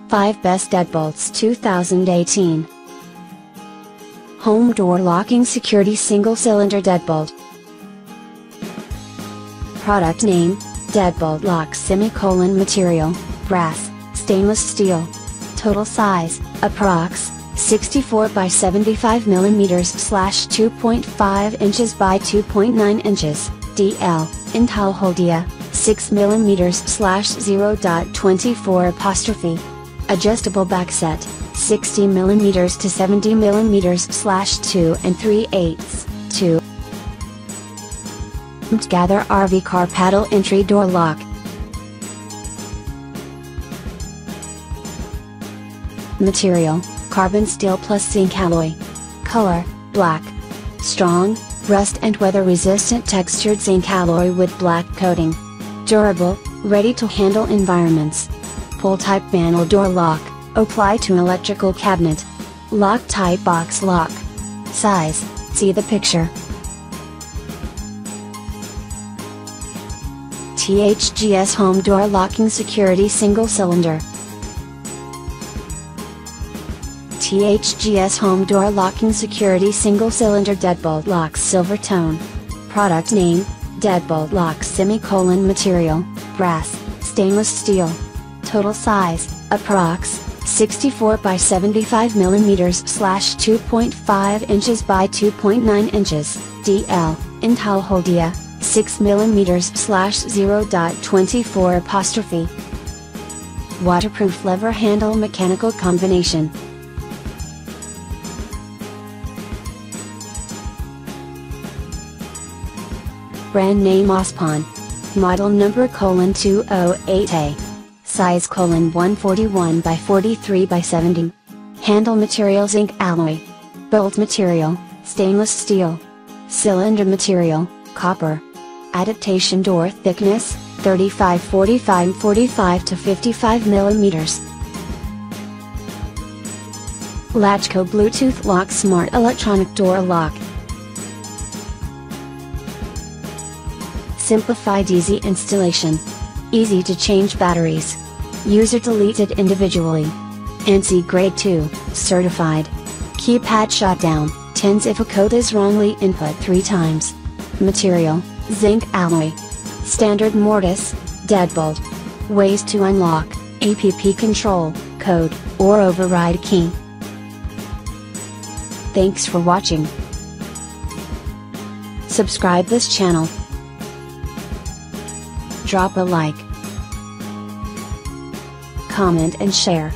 5 Best Deadbolts 2018. Home Door Locking Security Single Cylinder Deadbolt. Product name, Deadbolt Lock Material, brass, stainless steel. Total size, Approx, 64 by 75 mm / 2.5 inches by 2.9 inches, DL, Intalholdia, 6 mm / 0.24 Adjustable back set, 60 mm to 70 mm / 2 3/8, 2. MTGATHER RV Car Paddle Entry Door Lock. Material, carbon steel plus zinc alloy. Color, black. Strong, rust and weather resistant textured zinc alloy with black coating. Durable, ready to handle environments. Pull type manual door lock, apply to electrical cabinet. Lock type box lock. Size, see the picture. THGS Home Door Locking Security Single Cylinder. THGS Home Door Locking Security Single Cylinder Deadbolt Locks Silver Tone. Product name, Deadbolt Locks Material, brass, stainless steel. Total size, Approx, 64 by 75 mm / 2.5 inches by 2.9 inches, DL, Intalholdia, 6 mm / 0.24 Waterproof lever handle mechanical combination. Brand name Ospan. Model number :208A. Size :141 by 43 by 70. Handle material zinc alloy. Bolt material, stainless steel. Cylinder material, copper. Adaptation door thickness, 45 to 55 mm. LACHCO Bluetooth Lock Smart Electronic Door Lock. Simplified easy installation. Easy to change batteries. User deleted individually. ANSI Grade 2, certified. Keypad shutdown, 10s if a code is wrongly input 3 times. Material, zinc alloy. Standard mortise, deadbolt. Ways to unlock, app control, code, or override key. Thanks for watching. Subscribe this channel. Drop a like, comment and share.